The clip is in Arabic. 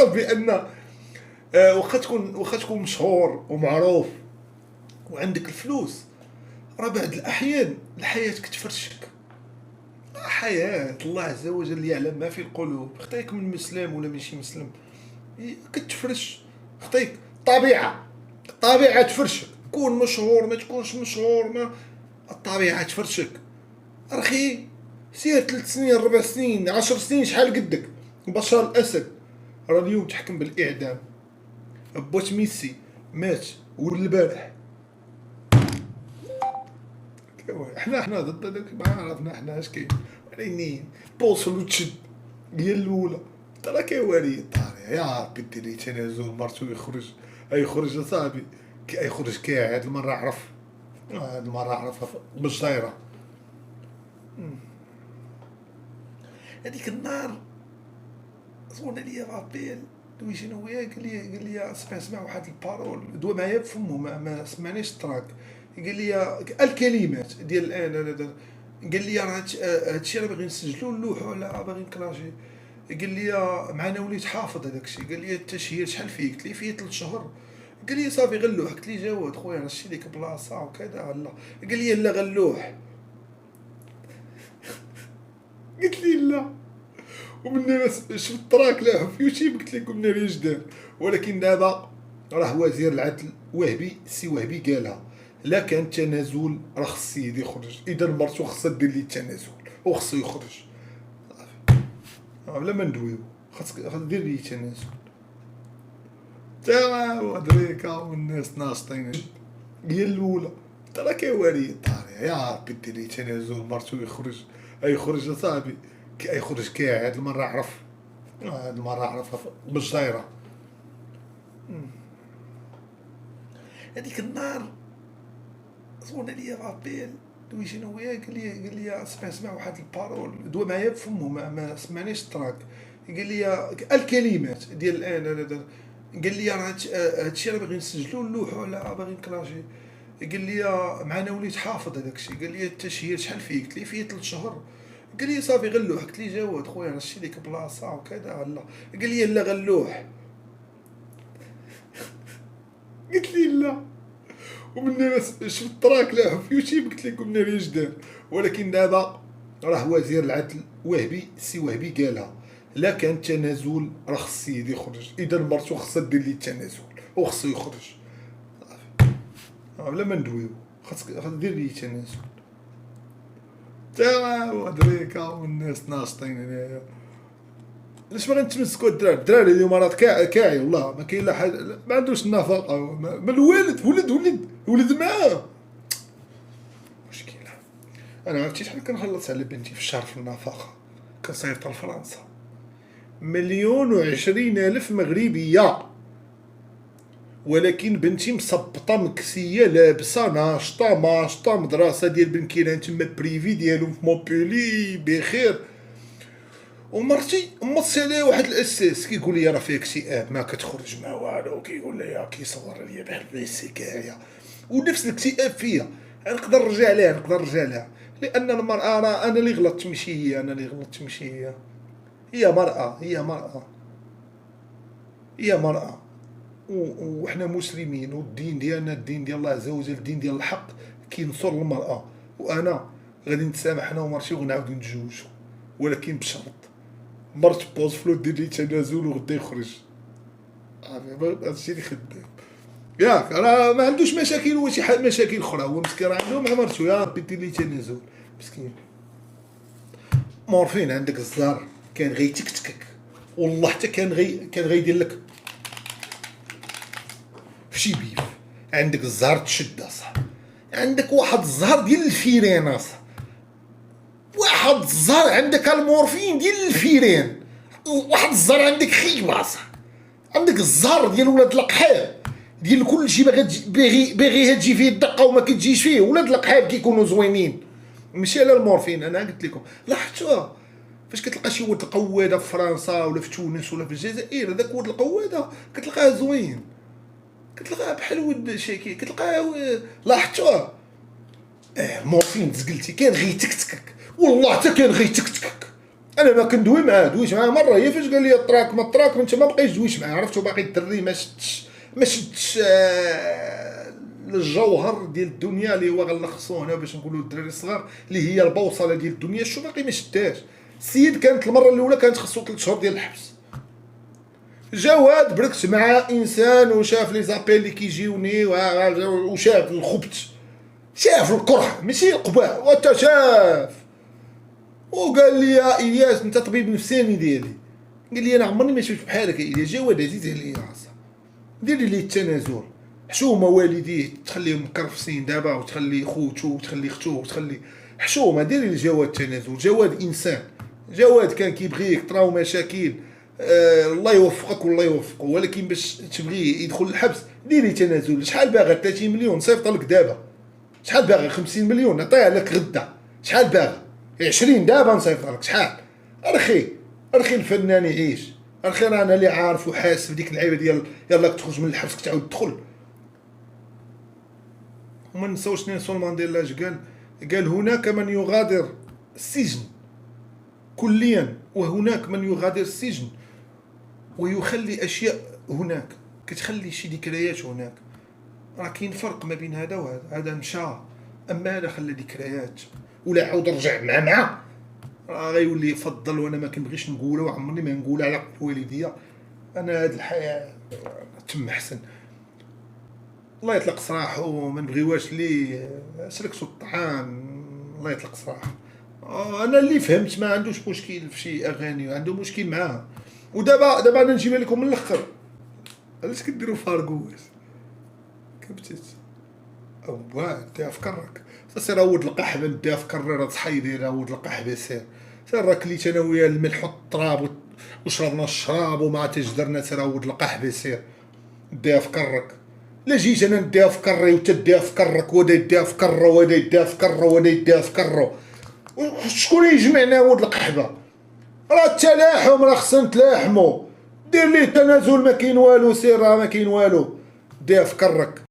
بان واخا تكون مشهور ومعروف وعندك الفلوس، راه بعض الاحيان الحياه كتفرشك. حياه الله عز وجل يعلم ما في القلوب، خطيك من مسلم ولا ماشي مسلم كتفرش. خطيك الطبيعه تفرشك، كون مشهور ما تكونش مشهور، ما الطبيعه تفرشك. اخي سير 3 سنين 4 سنين 10 سنين شحال قدك. بشار الاسد راه اليوم تحكم بالاعدام. بوت ميسي مات ولد البارح. حنا ضد هذاك، ما عرفنا حنا اش كاين. عينين بوصل وتشد هي الاولى. ترى كيوالي الطاري يا ربي دير لي تنازل مرتو يخرج اصاحبي يخرج كاع. هاد المره عرف، هاد المره عرف باش دايره. هذيك النار صونا ليا رابيل دوي شنو هي، قال لي سمع واحد البارول دوا معايا بفمو، ما سمعنيش التراك. قال لي الكلمات ديال الان. قال لي راه هادشي راه باغي نسجلو نلوحو ولا باغي نكلاشي. قال لي معنا وليت حافظ هذاك الشيء. قال لي التشهير شحال فيه؟ قلت لي فيه 3 شهور. قال لي صافي غنلوح. قلت لي جواد خويا رشي ليك بلاصه وكذا. لا قال لي لا غنلوح. قلت لي لا. ومن شفت التراك لاحو في يوتيوب قلت لكم ناري جداد. ولكن دابا راه وزير العدل وهبي السي وهبي قالها، لا كان تنازل راه خص السيد يخرج. اذا مرتو خصها دير لي التنازل وخصو يخرج. بلا ما ندويو خاصك دير لي تنازل. تا ودريكا والناس ناشطين هي الاولى. ترى كيوالي الطاري يا ربي دير لي تنازل مرتو يخرج اصاحبي يخرج كاع. هاد المره عرف، هاد المره عرف باش دايره. هذيك النار صونا ليا رابيل دوي شنو هي، قال لي سمع واحد البارول دوا معايا بفمو، ما سمعنيش التراك. قال لي الكلمات ديال الان. قال لي راه هادشي راه باغي نسجلو نلوحو ولا باغي نكلاشي. قال لي معنا وليت حافظ هذاك الشيء. قال لي التشهير شحال فيه؟ قلت لي فيه 3 شهور. قال لي صافي غنلوح. قلت لي جواد خويا رشي ليك بلاصه وكذا. لا قال لي لا غنلوح. قلت لي لا. ومن شفت التراك لاحو في يوتيوب قلت لكم ناري جداد. ولكن دابا راه وزير العدل وهبي السي وهبي قالها، لا كان تنازل راه خص السيد يخرج. اذا مرتو خصها دير لي التنازل وخصو يخرج. بلا ما ندويو خاصك دير لي تنازل. تا ودريكا والناس ناشطين هنايا. علاش باغي نتمسكوا الدراري اليوم راه كاعي والله ما كاين لا حاجه، ما عندوش النفقه. ما الوالد ولد معاه مشكله. انا عرفتي شحال كنخلص على بنتي في الشهر في النفقه؟ كنصيفط لفرنسا 1,020,000 مغربيه. ولكن بنتي مسبطه مكسيه لابسه ناشطه مدرسه ديال بن كيران تما بريفي ديالهم في مونبولي بخير. ومرتي متصل واحد الاساس كيقول لي راه فيها اكتئاب ما كتخرج ما والو. كيقول لي كيصور لي بحال البيسي كاعيه ونفس الاكتئاب فيا. نقدر نرجع لها لان المراه راه انا اللي غلطت ماشي هي. هي مرأة وحنا مسلمين والدين ديالنا الدين ديال الله عز وجل الدين ديال الحق كينصر المرأة. وانا غادي نتسامح انا ومرتي وغنعاودو نتزوجو، ولكن بشرط مرت بوز فلو دير لي تنازل وغدا يخرج. هادشي اللي خدام ياك. راه ما عندوش مشاكل هو شي حال مشاكل اخرى. هو مسكين راه عنده مع مرتو يا ربي دير لي تنازل مسكين. مورفين عندك الزهر كان غيتكتكك والله حتى كان غيدير لك في شي بيف. عندك الزهر تشد اصاحبي. عندك واحد الزهر ديال الفيران اصاحبي. واحد الزهر عندك المورفين ديال الفيران. واحد الزهر عندك خيبه اصاحبي. عندك الزهر ديال ولاد القحاب ديال كلشي باغي تجي فيه الدقه وما كتجيش فيه. ولاد القحاب كيكونوا زوينين ماشي على المورفين. انا قلت لكم لاحظتوها فاش كتلقى شي ولد القواده في فرنسا ولا في تونس ولا في الجزائر. هذاك ولد القواده كتلقاه زوين، كتلقاه بحال ولد شاكي، كتلقاه لاحظتوها. المورفين تزقلتي كان غيتكتكك والله حتى كان غيتكتكك. انا ما كندوي معاه، دويت معاه مره هي فاش قال لي التراك التراك انت ما بقيتش دويش معاه، عرفتو باقي الدري ما شدش الجوهر ديال الدنيا اللي هو غنلخصو هنا باش نقولوا الدراري الصغار اللي هي البوصله ديال الدنيا. شو باقي ما شداش. السيد كانت المره الاولى كانت خصو 3 شهور ديال الحبس. جواد بركت مع انسان وشاف لي زابيل اللي كيجيوني وشاف الخبث، شاف الكره ماشي القباح، وانت شاف. وقال لي يا الياس انت طبيب نفساني ديالي، قال لي انا عمرني ما شفت بحالك يا الياس. جواد عزيز عليا راسك، ديري لي التنازل. حشومه والديه تخليهم مكرفسين دابا، وتخلي خوتو وتخلي اختو وتخلي حشومه. ديري لجواد التنازل. جواد انسان، جواد كان كيبغيك طراو مشاكل. الله يوفقك والله يوفقه، ولكن باش تبغيه يدخل الحبس ديري تنازل. شحال باغا 30 مليون نصيفط لك دابا، شحال باغي 50 مليون نعطيها لك غدا، شحال باغي 20 دابا نصيفط لك شحال. ارخي الفنان يعيش، ارخي رانا اللي عارف وحاسب ديك اللعيبه ديال يلا تخرج من الحبس تعاود تدخل. وما نساوش نيلسون مانديلا اش قال هناك من يغادر السجن كليا، وهناك من يغادر السجن ويخلي اشياء هناك، كتخلي شي ذكريات هناك. راه كاين فرق ما بين هذا وهذا، هذا مشى اما هذا خلى ذكريات ولا عاود رجع مع راه غيولي يفضل. وانا ما كنبغيش نقولها وعمرني ما نقولها على الوالديه. انا هاد الحياه تم حسن، الله يطلق سراحه وما نبغيوهاش لي سلكتو الطعام، الله يطلق سراحه. انا اللي فهمت ما عندوش مشكل في شي اغاني، عنده مشكل معاها. ودابا انا نجيبها لكم من الاخر. علاش كديروا فارغوس كبتت او دا فكرك سير عود القحبه دا فكر راه صحي داير عود القحبه سير راه كليت انا ويا الملح والتراب وشربنا الشراب وما تجدرنا سير عود القحبه سير دا فكرك. لا جيت انا نديها في كري وتديها في كرك ودا يديها في كره ودا يديها في كره ودا يديها في كره. شكون يجمعنا ولد القحبه؟ راه التلاحم، راه خصنا نتلاحمو. دير ليه تنازل ما كاين والو، سير راه ما كاين والو، ديها في كرك.